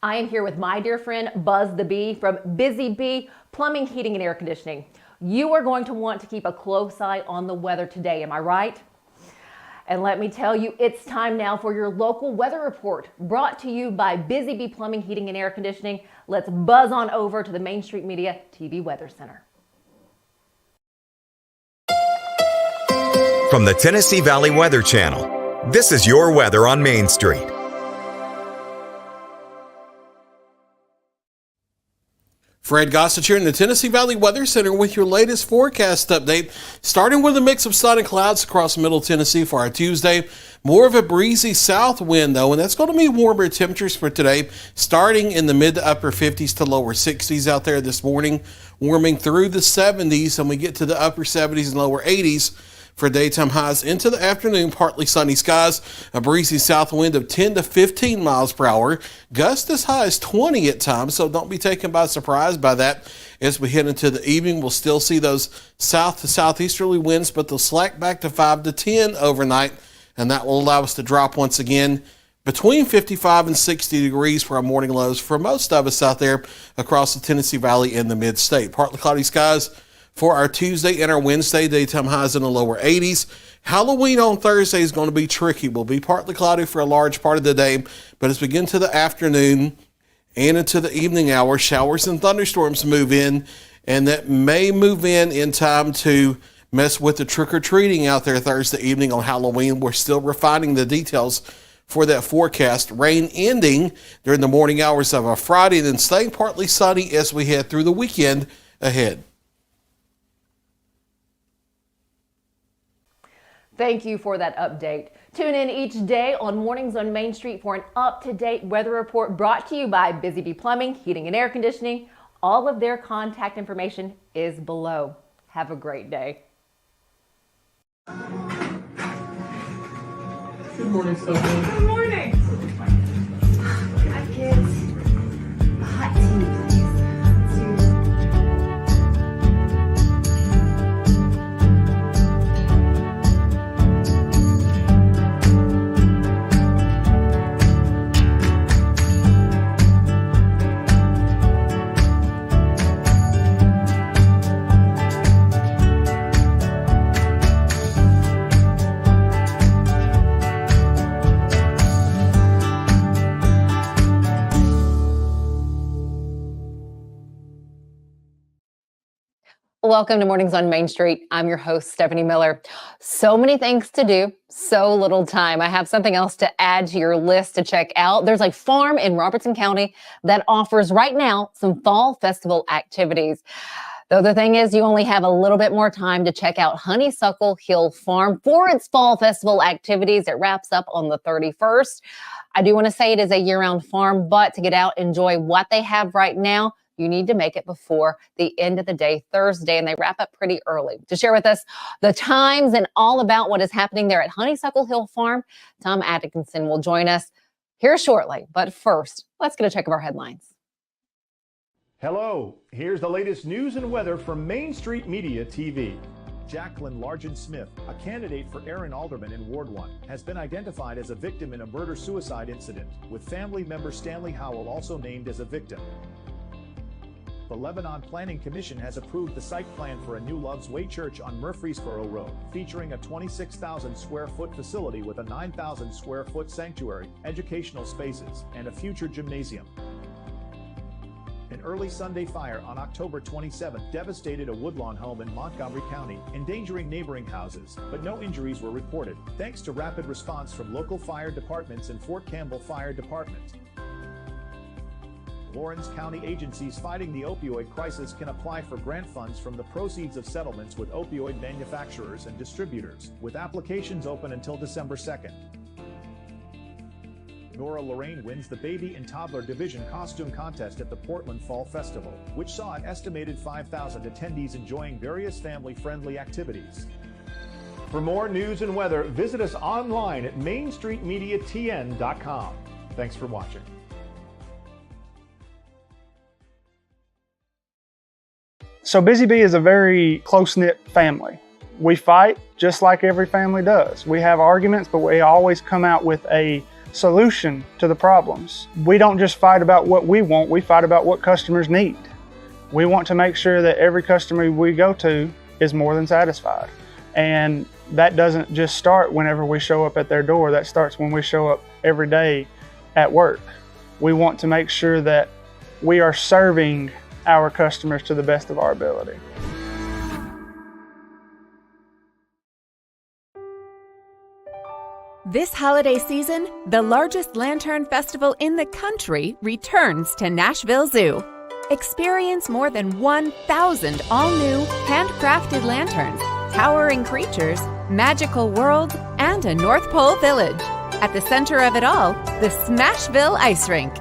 I am here with my dear friend Buzz the Bee from Busy Bee Plumbing, Heating, and Air Conditioning. You are going to want to keep a close eye on the weather today, am I right? And let me tell you, it's time now for your local weather report, brought to you by Busy Bee Plumbing, Heating, and Air Conditioning. Let's buzz on over to the Main Street Media TV Weather Center. From the Tennessee Valley Weather Channel, this is your weather on Main Street. Fred Gossett here in the Tennessee Valley Weather Center with your latest forecast update, starting with a mix of sun and clouds across Middle Tennessee for our Tuesday. More of a breezy south wind, though, and that's going to mean warmer temperatures for today, starting in the mid to upper 50s to lower 60s out there this morning, warming through the 70s, and we get to the upper 70s and lower 80s for daytime highs into the afternoon. Partly sunny skies, a breezy south wind of 10 to 15 miles per hour, gusts as high as 20 at times, so don't be taken by surprise by that. As we head into the evening, we'll still see those south to southeasterly winds, but they'll slack back to 5 to 10 overnight, and that will allow us to drop once again between 55 and 60 degrees for our morning lows for most of us out there across the Tennessee Valley and the mid-state. Partly cloudy skies for our Tuesday and our Wednesday, daytime highs in the lower 80s. Halloween on Thursday is going to be tricky. We'll be partly cloudy for a large part of the day, but as we get into the afternoon and into the evening hours, showers and thunderstorms move in, and that may move in time to mess with the trick-or-treating out there Thursday evening on Halloween. We're still refining the details for that forecast. Rain ending during the morning hours of a Friday, and then staying partly sunny as we head through the weekend ahead. Thank you for that update. Tune in each day on Mornings on Main Street for an up-to-date weather report brought to you by Busy Bee Plumbing, Heating, and Air Conditioning. All of their contact information is below. Have a great day. Good morning, Stefanie. Good morning. Hi, kids. Hot tea. Welcome to Mornings on Main Street. I'm your host, Stefanie Miller. So many things to do, so little time. I have something else to add to your list to check out. There's a farm in Robertson County that offers right now some fall festival activities. The other thing is you only have a little bit more time to check out Honeysuckle Hill Farm for its fall festival activities. It wraps up on the 31st. I do want to say it is a year-round farm, but to get out, enjoy what they have right now, you need to make it before the end of the day, Thursday, and they wrap up pretty early. To share with us the times and all about what is happening there at Honeysuckle Hill Farm, Tom Adkinson will join us here shortly. But first, let's get a check of our headlines. Hello, here's the latest news and weather from Main Street Media TV. Jacqueline Largent-Smith, a candidate for Aaron Alderman in Ward 1, has been identified as a victim in a murder-suicide incident, with family member Stanley Howell also named as a victim. The Lebanon Planning Commission has approved the site plan for a new Love's Way Church on Murfreesboro Road, featuring a 26,000 square foot facility with a 9,000 square foot sanctuary, educational spaces, and a future gymnasium. An early Sunday fire on October 27th devastated a woodlawn home in Montgomery County, endangering neighboring houses, but no injuries were reported, thanks to rapid response from local fire departments and Fort Campbell Fire Department. Lawrence County agencies fighting the opioid crisis can apply for grant funds from the proceeds of settlements with opioid manufacturers and distributors, with applications open until December 2nd. Nora Lorraine wins the Baby and Toddler Division Costume Contest at the Portland Fall Festival, which saw an estimated 5,000 attendees enjoying various family-friendly activities. For more news and weather, visit us online at mainstreetmediatn.com. Thanks for watching. So Busy Bee is a very close-knit family. We fight just like every family does. We have arguments, but we always come out with a solution to the problems. We don't just fight about what we want, we fight about what customers need. We want to make sure that every customer we go to is more than satisfied. And that doesn't just start whenever we show up at their door, that starts when we show up every day at work. We want to make sure that we are serving our customers to the best of our ability. This holiday season, the largest lantern festival in the country returns to Nashville Zoo. Experience more than 1,000 all-new, handcrafted lanterns, towering creatures, magical worlds, and a North Pole village. At the center of it all, the Smashville Ice Rink.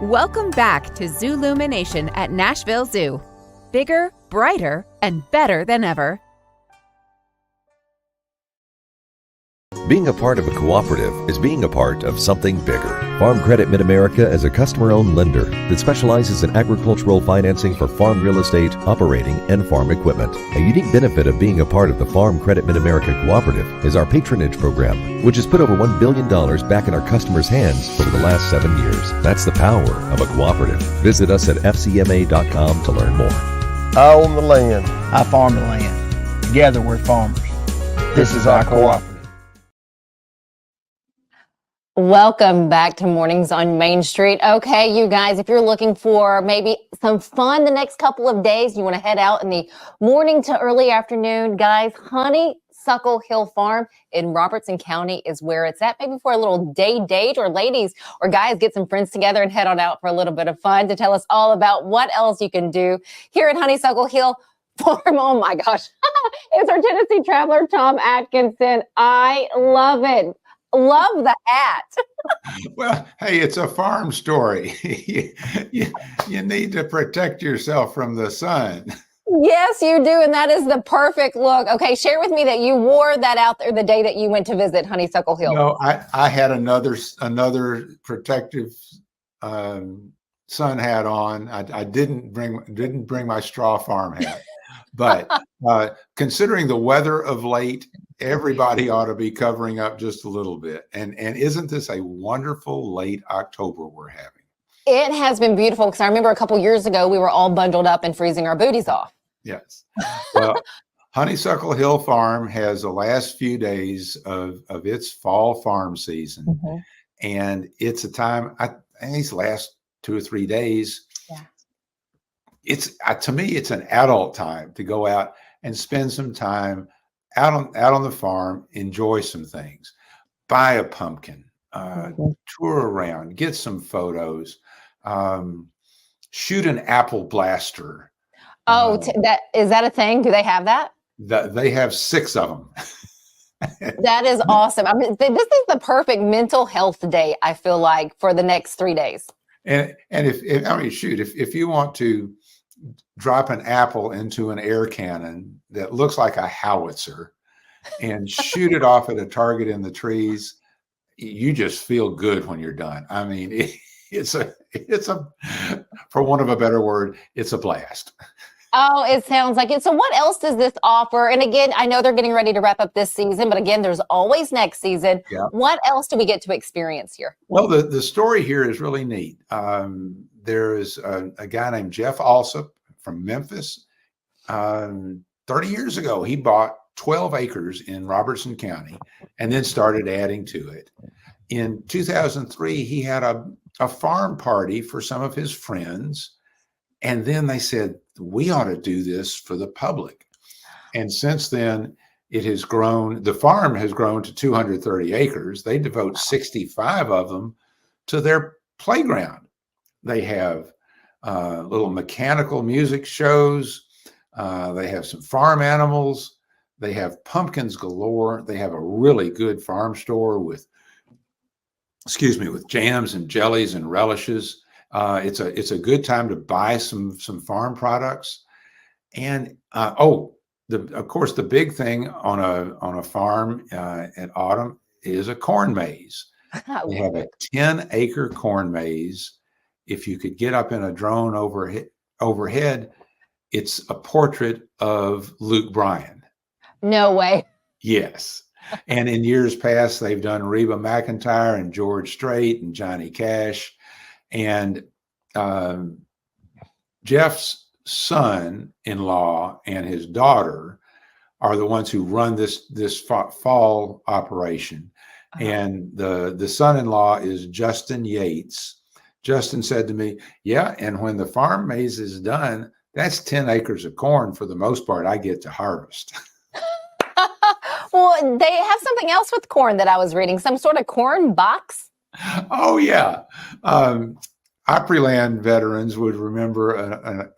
Welcome back to Zoolumination at Nashville Zoo. Bigger, brighter, and better than ever. Being a part of a cooperative is being a part of something bigger. Farm Credit Mid-America is a customer-owned lender that specializes in agricultural financing for farm real estate, operating, and farm equipment. A unique benefit of being a part of the Farm Credit Mid-America Cooperative is our patronage program, which has put over $1 billion back in our customers' hands over the last 7 years. That's the power of a cooperative. Visit us at fcma.com to learn more. I own the land. I farm the land. Together we're farmers. This is our cooperative. Welcome back to Mornings on Main Street. Okay, you guys, if you're looking for maybe some fun the next couple of days, you want to head out in the morning to early afternoon, guys, Honeysuckle Hill Farm in Robertson County is where it's at. Maybe for a little day date, or ladies or guys, get some friends together and head on out for a little bit of fun. To tell us all about what else you can do here at Honeysuckle Hill Farm. Oh my gosh. It's our Tennessee traveler, Tom Adkinson. I love it. Love the hat. Well, hey, it's a farm story. you need to protect yourself from the sun. Yes, you do. And that is the perfect look. Okay, share with me that you wore that out there the day that you went to visit Honeysuckle Hill. No, I had another protective sun hat on. I didn't bring my straw farm hat. But considering the weather of late, everybody ought to be covering up just a little bit. And isn't this a wonderful late October we're having? It has been beautiful, because I remember a couple years ago, we were all bundled up and freezing our booties off. Yes. Well, Honeysuckle Hill Farm has the last few days of its fall farm season. Mm-hmm. And it's a time, I think these last 2 or 3 days, it's to me, it's an adult time to go out and spend some time out on the farm, enjoy some things, buy a pumpkin, tour around, get some photos, shoot an apple blaster. Oh, is that a thing? Do they have that? They have 6 of them. That is awesome. I mean, this is the perfect mental health day, I feel like, for the next 3 days. And if you want to drop an apple into an air cannon that looks like a howitzer and shoot it off at a target in the trees, you just feel good when you're done. I mean, it's a, for want of a better word, it's a blast. Oh, it sounds like it. So what else does this offer? And again, I know they're getting ready to wrap up this season, but again, there's always next season. Yeah. What else do we get to experience here? Well, the story here is really neat. There is a guy named Jeff Alsop from Memphis. 30 years ago, he bought 12 acres in Robertson County and then started adding to it. In 2003, he had a farm party for some of his friends. And then they said, we ought to do this for the public. And since then, it has grown. The farm has grown to 230 acres. They devote 65 of them to their playground. They have little mechanical music shows. They have some farm animals. They have pumpkins galore. They have a really good farm store with jams and jellies and relishes. It's a good time to buy some farm products. And of course, the big thing on a farm at autumn is a corn maze. They have a 10-acre corn maze. If you could get up in a drone overhead, it's a portrait of Luke Bryan. No way. Yes. And in years past, they've done Reba McEntire and George Strait and Johnny Cash. And Jeff's son-in-law and his daughter are the ones who run this fall operation. And the son-in-law is Justin Yates. Justin said to me, yeah, and when the farm maze is done, that's 10 acres of corn for the most part I get to harvest. Well, they have something else with corn that I was reading, some sort of corn box. Oh, yeah. Opryland veterans would remember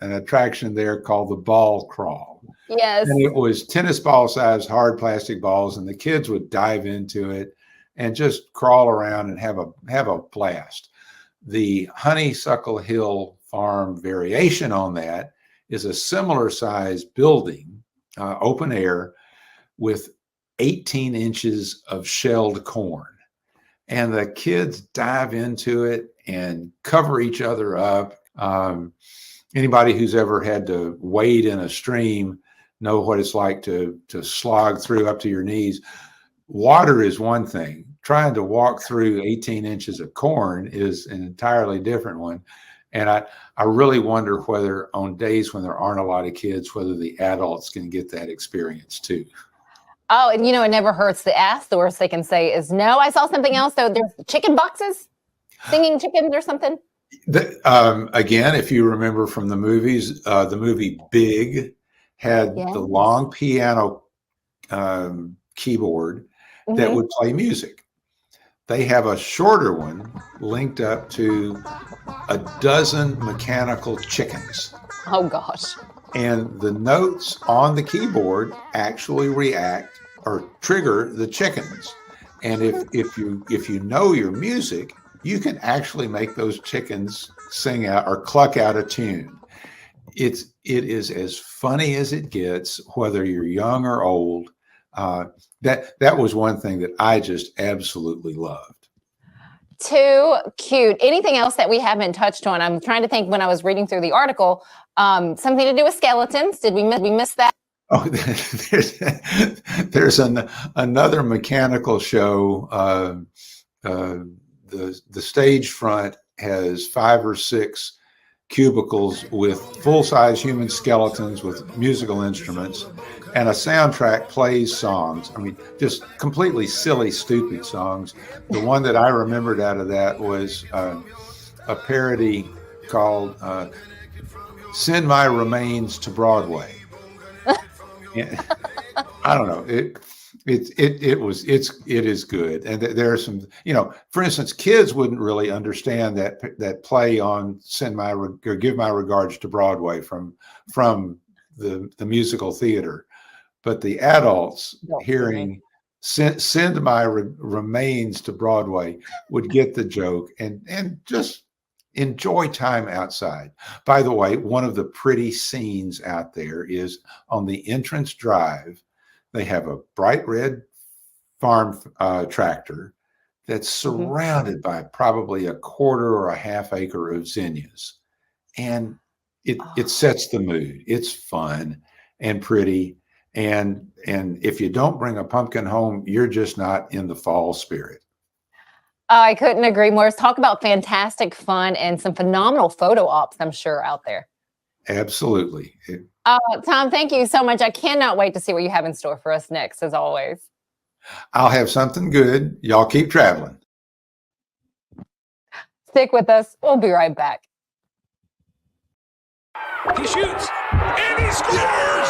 an attraction there called the ball crawl. Yes. And it was tennis ball size hard plastic balls, and the kids would dive into it and just crawl around and have a blast. The Honeysuckle Hill Farm variation on that is a similar size building, open air, with 18 inches of shelled corn. And the kids dive into it and cover each other up. Anybody who's ever had to wade in a stream know what it's like to slog through up to your knees. Water is one thing. Trying to walk through 18 inches of corn is an entirely different one. And I really wonder whether on days when there aren't a lot of kids, whether the adults can get that experience too. Oh, and it never hurts to ask. The worst they can say is no. I saw something else though. There's chicken boxes, singing chickens or something. Again, if you remember from the movies, the movie Big had the long piano keyboard that would play music. They have a shorter one linked up to a dozen mechanical chickens. Oh, gosh. And the notes on the keyboard actually react or trigger the chickens. And if you know your music, you can actually make those chickens sing out or cluck out a tune. It is as funny as it gets, whether you're young or old. That was one thing that I just absolutely loved. Too cute. Anything else that we haven't touched on? I'm trying to think when I was reading through the article, something to do with skeletons. Did we miss that? Oh, there's another mechanical show. The stage front has 5 or 6 cubicles with full-size human skeletons with musical instruments, and a soundtrack plays songs. I mean, just completely silly, stupid songs. The one that I remembered out of that was a parody called "Send My Remains to Broadway." I don't know. It is good, and there are some. For instance, kids wouldn't really understand that play on "Give My Regards to Broadway" from the musical theater, but the adults hearing "Send My Remains to Broadway" would get the joke and just enjoy time outside. By the way, one of the pretty scenes out there is on the entrance drive. They have a bright red farm tractor that's surrounded by probably a quarter or a half acre of zinnias. And it sets the mood. It's fun and pretty. And if you don't bring a pumpkin home, you're just not in the fall spirit. I couldn't agree more. Talk about fantastic fun and some phenomenal photo ops, I'm sure, out there. Absolutely. Tom, thank you so much. I cannot wait to see what you have in store for us next, as always. I'll have something good. Y'all keep traveling. Stick with us. We'll be right back. He shoots and he scores!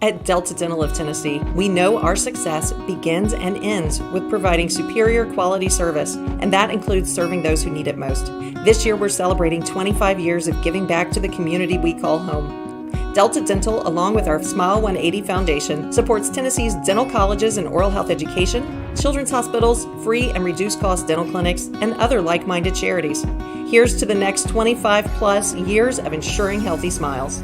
At Delta Dental of Tennessee, we know our success begins and ends with providing superior quality service, and that includes serving those who need it most. This year, we're celebrating 25 years of giving back to the community we call home. Delta Dental, along with our Smile 180 Foundation, supports Tennessee's dental colleges and oral health education, children's hospitals, free and reduced cost dental clinics, and other like-minded charities. Here's to the next 25 plus years of ensuring healthy smiles.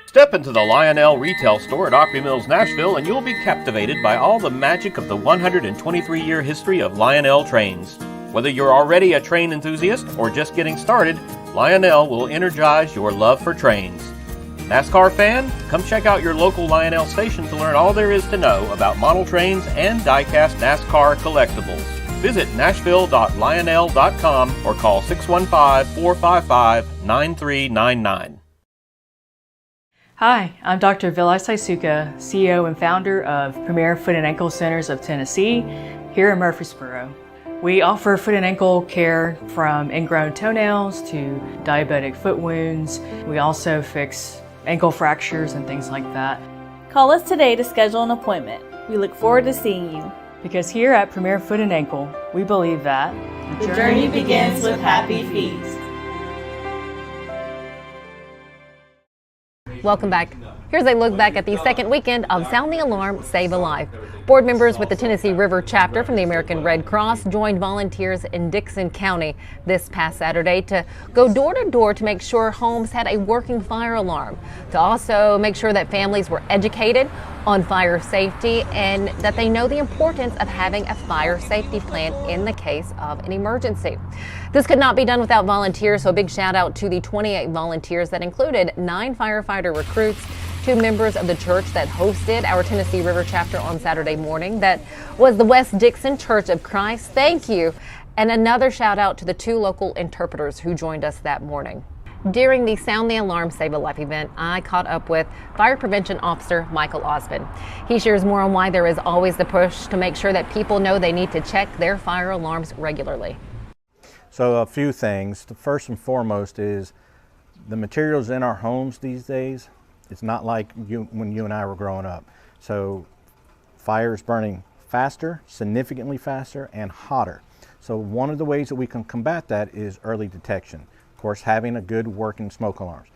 Step into the Lionel retail store at Opry Mills, Nashville, and you'll be captivated by all the magic of the 123-year history of Lionel trains. Whether you're already a train enthusiast or just getting started, Lionel will energize your love for trains. NASCAR fan? Come check out your local Lionel station to learn all there is to know about model trains and die-cast NASCAR collectibles. Visit nashville.lionel.com or call 615-455-9399. Hi, I'm Dr. Vilay Saisuka, CEO and founder of Premier Foot and Ankle Centers of Tennessee here in Murfreesboro. We offer foot and ankle care from ingrown toenails to diabetic foot wounds. We also fix ankle fractures and things like that. Call us today to schedule an appointment. We look forward to seeing you. Because here at Premier Foot and Ankle, we believe that the journey begins with happy feet. Welcome back. Here's a look back at the second weekend of Sound the Alarm, Save a Life. Board members with the Tennessee River chapter from the American Red Cross joined volunteers in Dickson County this past Saturday to go door to door to make sure homes had a working fire alarm, to also make sure that families were educated on fire safety and that they know the importance of having a fire safety plan in the case of an emergency. This could not be done without volunteers, so a big shout out to the 28 volunteers that included 9 firefighter recruits, 2 members of the church that hosted our Tennessee River chapter on Saturday morning. That was the West Dixon Church of Christ. Thank you. And another shout out to the 2 local interpreters who joined us that morning. During the Sound the Alarm Save a Life event, I caught up with Fire Prevention Officer Michael Osmond. He shares more on why there is always the push to make sure that people know they need to check their fire alarms regularly. So a few things. The first and foremost is the materials in our homes these days. It's not like when you and I were growing up. So fire is burning faster, significantly faster, and hotter. So one of the ways that we can combat that is early detection. Of course, having a good working smoke alarms.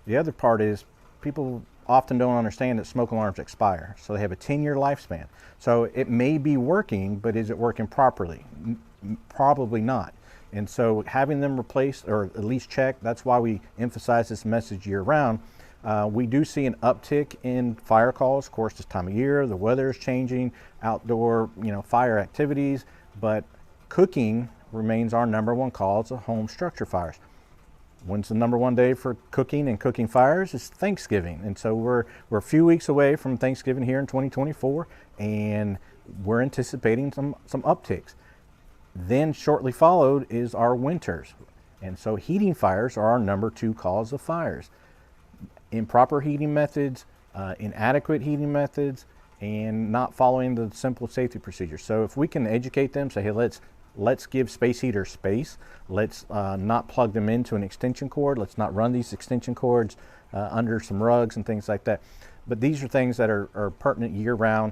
The other part is people often don't understand that smoke alarms expire. So they have a 10-year lifespan. So it may be working, but is it working properly? Probably not. And so having them replaced or at least checked, that's why we emphasize this message year round. We do see an uptick in fire calls, of course, this time of year. The weather is changing, outdoor, fire activities, but cooking remains our #1 cause of home structure fires. When's the #1 day for cooking and cooking fires? It's Thanksgiving, and so we're a few weeks away from Thanksgiving here in 2024, and we're anticipating some upticks. Then shortly followed is our winters, and so heating fires are our #2 cause of fires. Improper heating methods, inadequate heating methods, and not following the simple safety procedures. So if we can educate them, say, hey, let's give space heaters space. Let's not plug them into an extension cord. Let's not run these extension cords under some rugs and things like that. But these are things that are pertinent year-round.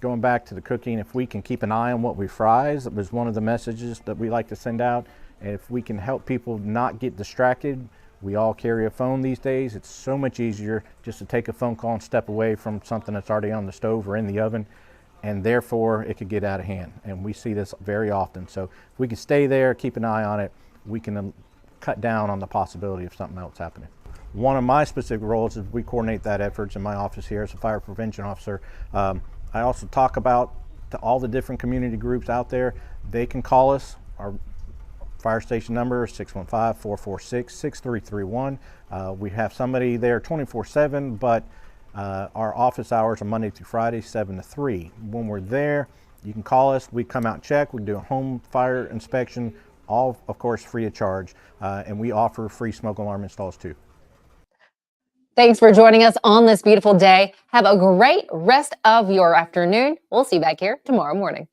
Going back to the cooking, if we can keep an eye on what we fry, that was one of the messages that we like to send out. And if we can help people not get distracted, we all carry a phone these days. It's so much easier just to take a phone call and step away from something that's already on the stove or in the oven, and therefore it could get out of hand. And we see this very often. So if we can stay there, keep an eye on it, we can cut down on the possibility of something else happening. One of my specific roles is we coordinate that efforts in my office here as a fire prevention officer. I also talk about to all the different community groups out there. They can call us. Our fire station number is 615-446-6331. We have somebody there 24/7, but our office hours are Monday through Friday, 7 to 3. When we're there, you can call us. We come out and check. We do a home fire inspection, all, of course, free of charge. And we offer free smoke alarm installs too. Thanks for joining us on this beautiful day. Have a great rest of your afternoon. We'll see you back here tomorrow morning.